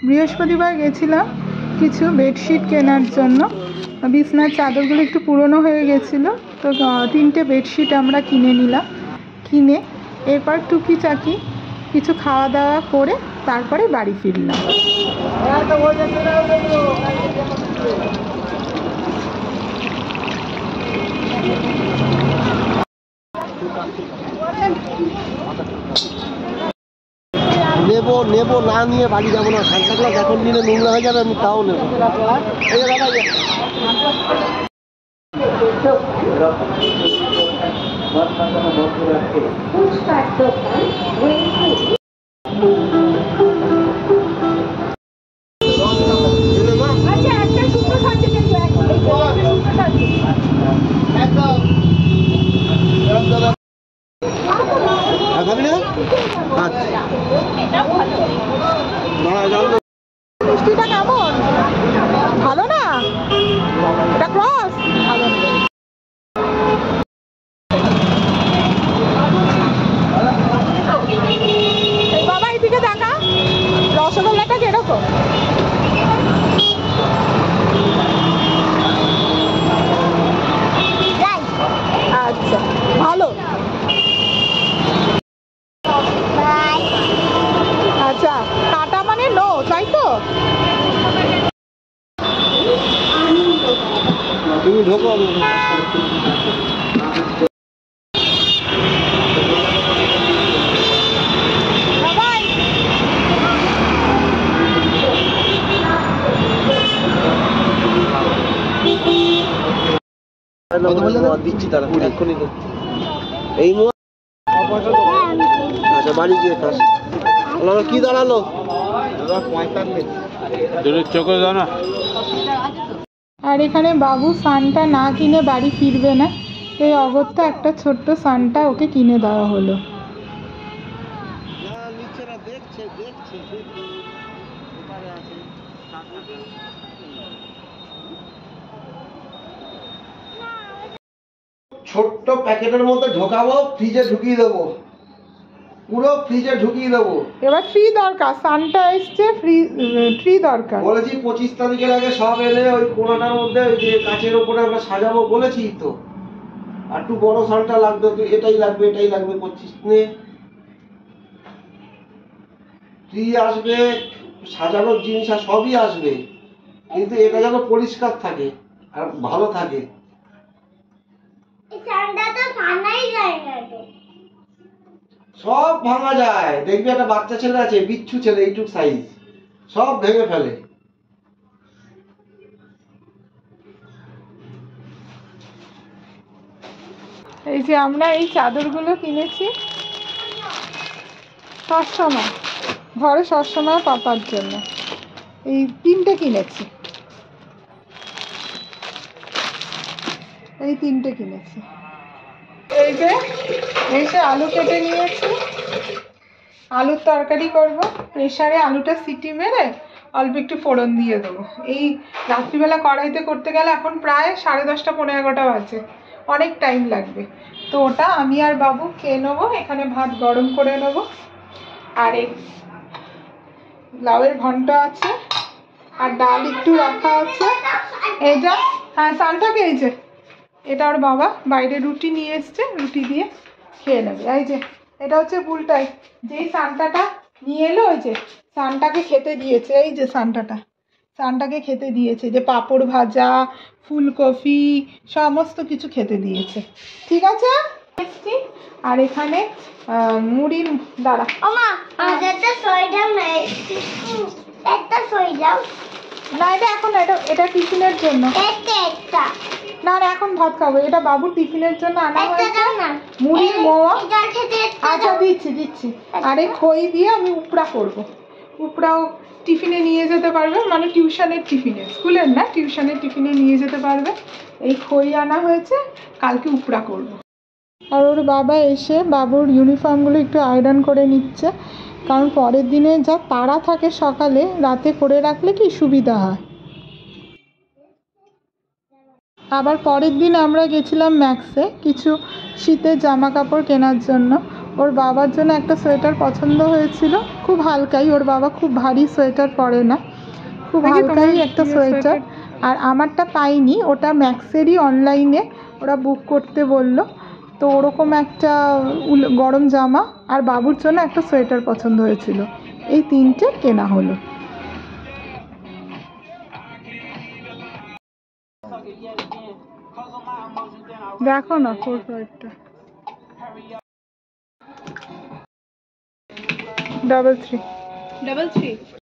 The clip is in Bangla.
বৃহস্পতিবার গেছিলাম কিছু বেডশিট কেনার জন্য। বিছনার চাদরগুলো একটু পুরনো হয়ে গেছিলো, তো 3টে বেডশিট আমরা কিনে নিলাম। কিনে এরপর টুকিটাকি কিছু খাওয়া দাওয়া করে তারপরে বাড়ি ফিরলাম। নেবো না নিয়ে বাড়ি যাবো না, সান্তা ক্লজ এখন নিলে নোংরা হয়ে যাবে, আমি তাও নেবো। মিষ্টিটা কেমন? ভালো না? এটা ক্রস ভালো না। বাবা এইদিকে দেখা, রসগোল্লাটা কিরকম? আচ্ছা ভালো। আচ্ছা কাটা মানে নো, তাই তো? তুমি ঢোকো। দিচ্ছি তারা এক্ষুনি এই আচ্ছা বাড়ি গিয়ে খাস। কি দাঁড়ালো? চোখে দাঁড়া। আর এখানে বাবু সানটা না কিনে বাড়ি ফিরবে না, এই অগত্যা একটা ছোট্ট সানটা ওকে কিনে দেওয়া হলো। ছোট্ট প্যাকেটের মধ্যে ঢোকাবো, ফ্রিজে ঢুকিয়ে দেবো, পুরো ফ্রিজে ঢুকিয়ে দেবো। এবার ট্রি দরকার, সানটা এসছে, ট্রি দরকার বলেছি 25 তারিখের আগে সব এলে ওই কোনাটার মধ্যে ওই যে কাচের ওপরে আমরা সাজাবো বলেছি তো। আর একটু বড় সানটা লাগবে, তো এটাই লাগবে করছিস নে। ট্রি আসবে, সাজানোর জিনিস আর সবই আসবে, কিন্তু এটা যেন পরিষ্কার থাকে আর ভালো থাকে। সব ভাঙা যায়, দেখবি একটা বাচ্চা ছেলে আছে, বিচ্ছু ছেলে, এইটুক সাইজ, সব ভেঙে ফেলে। এই যে আমরা এই চাদরগুলো কিনেছি সবসময় ঘরে, সবসময় পাপার জন্য। এই 3টে কিনেছি, এই 3টে কিনেছি। এই যে আলু কেটে নিয়েছি, আলুর তরকারি করব। প্রেসারে আলুটা সিটি মেরে অল্প একটু ফোড়ন দিয়ে দেবো। এই রাত্রিবেলা কড়াইতে করতে গেলে এখন প্রায় 10:30 পৌনে 11টা বাজে, অনেক টাইম লাগবে। তো ওটা আমি আর বাবু খেয়ে নেবো। এখানে ভাত গরম করে নেবো, আর এই লাউয়ের ঘন্ট আছে, আর ডাল একটু রাখা আছে। এইটা হ্যাঁ সানটাকে, এই যে এটা ওর বাবা বাইরে রুটি নিয়ে এসছে, রুটি দিয়ে খেয়ে নেবে। এই যে এটা হচ্ছে বুলটাই, যেই সানটাটা নিয়ে এলো ওই যে সানটাকে খেতে দিয়েছে। এই যে সানটাকে খেতে দিয়েছে, যে পাঁপড় ভাজা, ফুলকপি সমস্ত কিছু খেতে দিয়েছে। ঠিক আছে। আর এখানে মুড়ির দাঁড়া না, এটা এখন এটা টিফিনের জন্য না, এখন ভাত খাবো। এটা বাবুর টিফিনের জন্য আনা হয়েছে মুড়ির মোয়া। আচ্ছা দিচ্ছি। আর এই খই দিয়ে আমি উপড়া করবো। উপড়াও টিফিনে নিয়ে যেতে পারবে, মানে টিউশনের টিফিনে, স্কুলের না, টিউশনের টিফিনে নিয়ে যেতে পারবে। এই খই আনা হয়েছে, কালকে উপড়া করবো। আর ওর বাবা এসে বাবুর ইউনিফর্মগুলো একটু আয়রন করে নিচ্ছে, কারণ পরের দিনে যা তাড়া থাকে সকালে, রাতে করে রাখলে কি সুবিধা হয়। আবার পরের দিন আমরা গেছিলাম ম্যাক্সে কিছু শীতের জামা কাপড় কেনার জন্য। ওর বাবার জন্য একটা সোয়েটার পছন্দ হয়েছিল, খুব হালকাই, ওর বাবা খুব ভারী সোয়েটার পরে না, খুব হালকাই একটা সোয়েটার। আর আমারটা পাইনি, ওটা ম্যাক্সেরই অনলাইনে ওরা বুক করতে বললো। তো ওরকম একটা গরম জামা আর বাবুর জন্য একটা সোয়েটার পছন্দ হয়েছিল, এই তিনটে কেনা হলো। দেখো না সোয়েটারটা, 33.